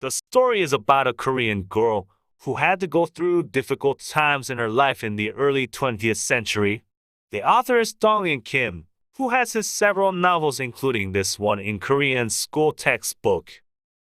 The story is about a Korean girl who had to go through difficult times in her life in the early 20th century. The author is Dong-in Kim, who has his several novels including this one in Korean school textbook.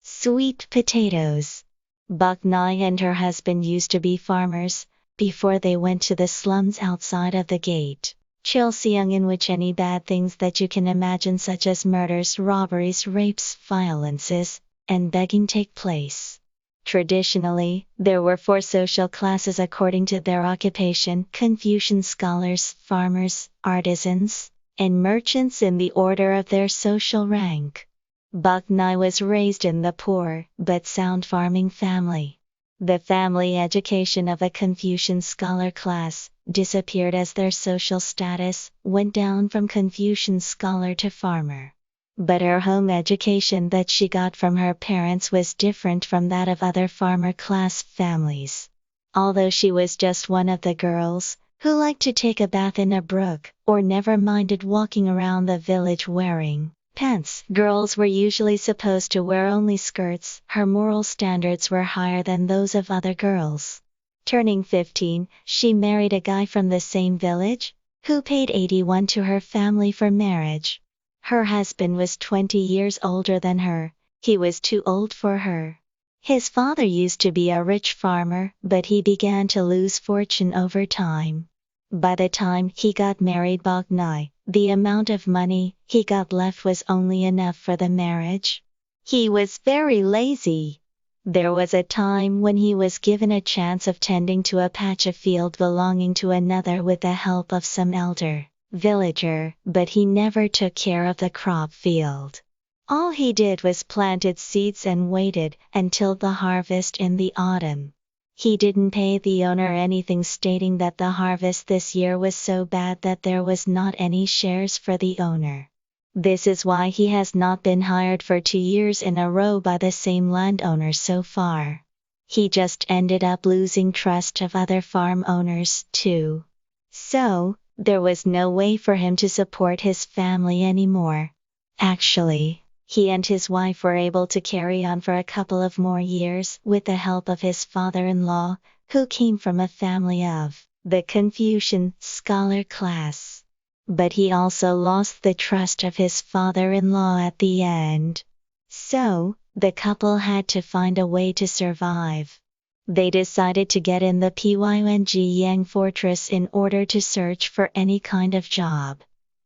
Sweet potatoes. Bok Nai and her husband used to be farmers before they went to the slums outside of the gate. Chilseong, in which any bad things that you can imagine such as murders, robberies, rapes, violences, and begging take place. Traditionally, there were 4 social classes according to their occupation: Confucian scholars, farmers, artisans, and merchants in the order of their social rank. Bok Nai was raised in the poor but sound farming family. The family education of a Confucian scholar class disappeared as their social status went down from Confucian scholar to farmer. But her home education that she got from her parents was different from that of other farmer class families. Although she was just one of the girls who liked to take a bath in a brook or never minded walking around the village wearing pants, girls were usually supposed to wear only skirts. Her moral standards were higher than those of other girls. Turning 15, she married a guy from the same village, who paid 81 to her family for marriage. Her husband was 20 years older than her. He was too old for her. His father used to be a rich farmer, but he began to lose fortune over time. By the time he got married Bok Nai, the amount of money he got left was only enough for the marriage. He was very lazy. There was a time when he was given a chance of tending to a patch of field belonging to another with the help of some elder villager, but he never took care of the crop field. All he did was planted seeds and waited until the harvest in the autumn. He didn't pay the owner anything, stating that the harvest this year was so bad that there was not any shares for the owner. This is why he has not been hired for 2 years in a row by the same landowner so far. He just ended up losing trust of other farm owners too. So, there was no way for him to support his family anymore. Actually, he and his wife were able to carry on for a couple of more years with the help of his father-in-law, who came from a family of the Confucian scholar class. But he also lost the trust of his father-in-law at the end. So, the couple had to find a way to survive. They decided to get in the Pyongyang fortress in order to search for any kind of job.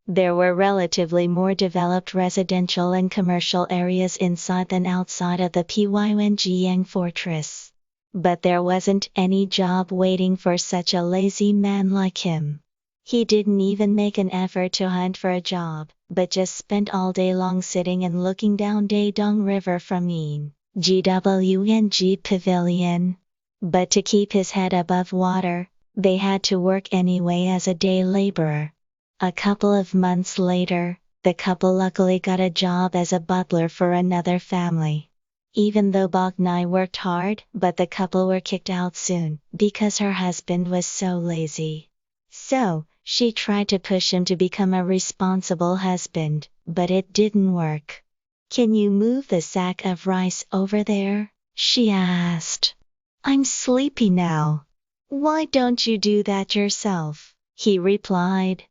There were relatively more developed residential and commercial areas inside than outside of the Pyongyang fortress. But there wasn't any job waiting for such a lazy man like him. He didn't even make an effort to hunt for a job, but just spent all day long sitting and looking down Daedong River from GWNG Pavilion. But to keep his head above water, they had to work anyway as a day laborer. A couple of months later, the couple luckily got a job as a butler for another family. Even though Bok Nai worked hard, but the couple were kicked out soon because her husband was so lazy. So, she tried to push him to become a responsible husband, but it didn't work. "Can you move the sack of rice over there?" she asked. "I'm sleepy now." "Why don't you do that yourself?" he replied.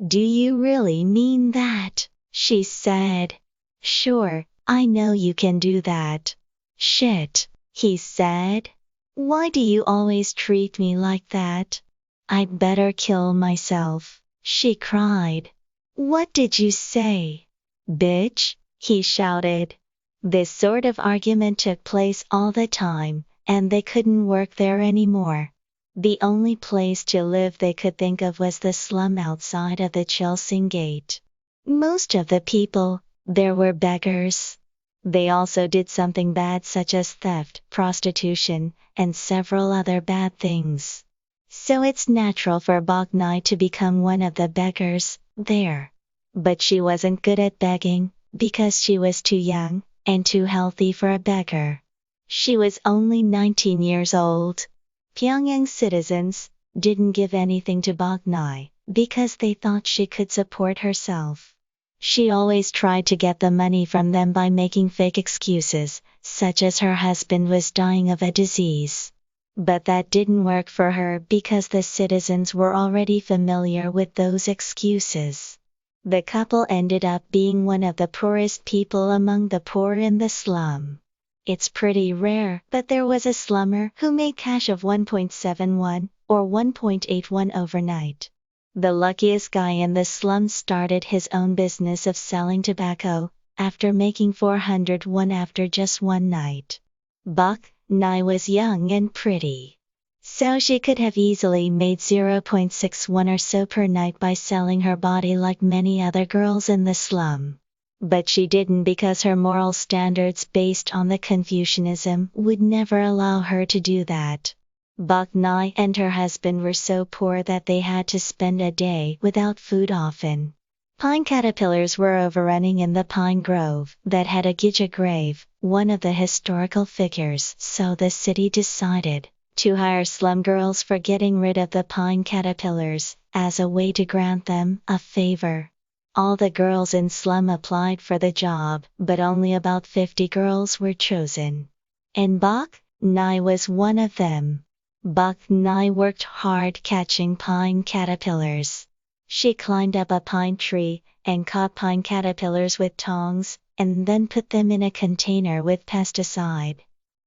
"Do you really mean that?" she said. "Sure, I know you can do that." "Shit," he said. "Why do you always treat me like that?" "I'd better kill myself," she cried. "What did you say?" "Bitch," he shouted. This sort of argument took place all the time, and they couldn't work there anymore. The only place to live they could think of was the slum outside of the Chilseong Gate. Most of the people there were beggars. They also did something bad such as theft, prostitution, and several other bad things. So it's natural for Bok Nai to become one of the beggars there. But she wasn't good at begging, because she was too young and too healthy for a beggar. She was only 19 years old. Pyongyang citizens didn't give anything to Bok Nai because they thought she could support herself. She always tried to get the money from them by making fake excuses, such as her husband was dying of a disease. But that didn't work for her because the citizens were already familiar with those excuses. The couple ended up being one of the poorest people among the poor in the slum. It's pretty rare, but there was a slummer who made cash of 1.71 or 1.81 overnight. The luckiest guy in the slum started his own business of selling tobacco, after making 401 after just one night. Bok Nai was young and pretty, so she could have easily made 0.61 or so per night by selling her body like many other girls in the slum. But she didn't because her moral standards based on the Confucianism would never allow her to do that. Bok Nai and her husband were so poor that they had to spend a day without food often. Pine caterpillars were overrunning in the pine grove that had a Gija grave, one of the historical figures, so the city decided to hire slum girls for getting rid of the pine caterpillars, as a way to grant them a favor. All the girls in slum applied for the job, but only about 50 girls were chosen. And Bok Nai was one of them. Bok Nai worked hard catching pine caterpillars. She climbed up a pine tree and caught pine caterpillars with tongs, and then put them in a container with pesticide.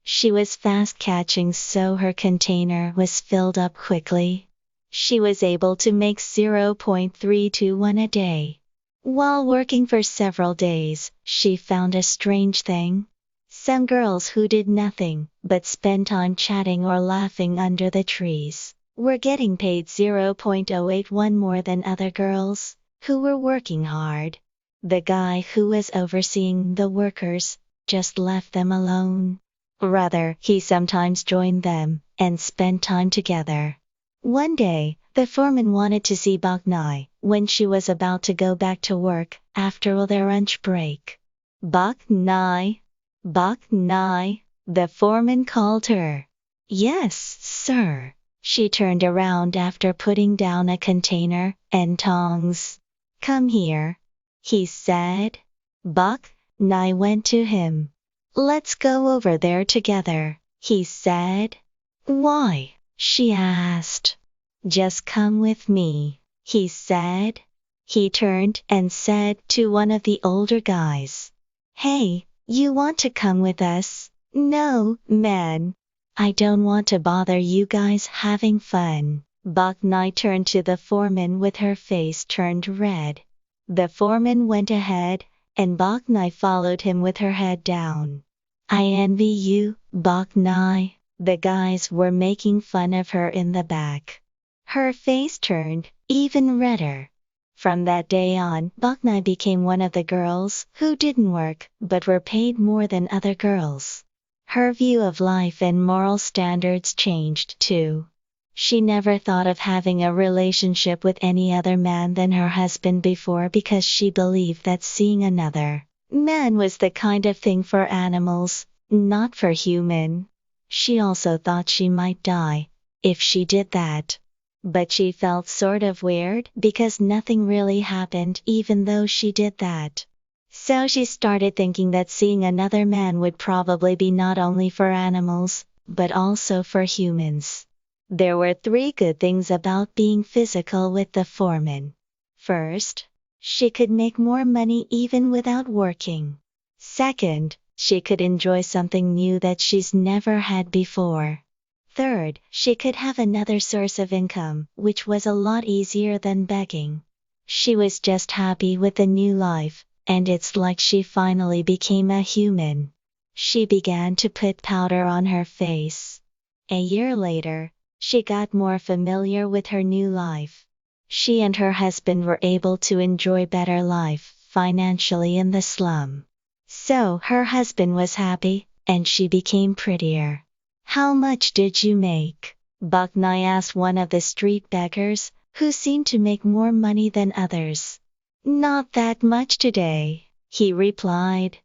She was fast catching, so her container was filled up quickly. She was able to make 0.321 a day. While working for several days, she found a strange thing. Some girls who did nothing but spend time chatting or laughing under the trees were getting paid 0.081 more than other girls who were working hard. The guy who was overseeing the workers just left them alone. Rather, he sometimes joined them and spent time together. One day, the foreman wanted to see Bok Nai when she was about to go back to work after their lunch break. Bok Nai, the foreman called her. Yes, sir. She turned around after putting down a container and tongs. Come here, he said. Bok Nai went to him. Let's go over there together, he said. Why? She asked. Just come with me, he said. He turned and said to one of the older guys, Hey, you want to come with us? No, man. I don't want to bother you guys having fun. Bok Nai turned to the foreman with her face turned red. The foreman went ahead, and Bok Nai followed him with her head down. I envy you, Bok Nai. The guys were making fun of her in the back. Her face turned even redder. From that day on, Bok Nai became one of the girls who didn't work but were paid more than other girls. Her view of life and moral standards changed too. She never thought of having a relationship with any other man than her husband before because she believed that seeing another man was the kind of thing for animals, not for human. She also thought she might die if she did that. But she felt sort of weird because nothing really happened even though she did that. So she started thinking that seeing another man would probably be not only for animals, but also for humans. There were 3 good things about being physical with the foreman. First, she could make more money even without working. Second, she could enjoy something new that she's never had before. Third, she could have another source of income, which was a lot easier than begging. She was just happy with the new life, and it's like she finally became a human. She began to put powder on her face. A year later, she got more familiar with her new life. She and her husband were able to enjoy better life financially in the slum. So her husband was happy, and she became prettier. How much did you make? Bok Nai asked one of the street beggars, who seemed to make more money than others. Not that much today, he replied.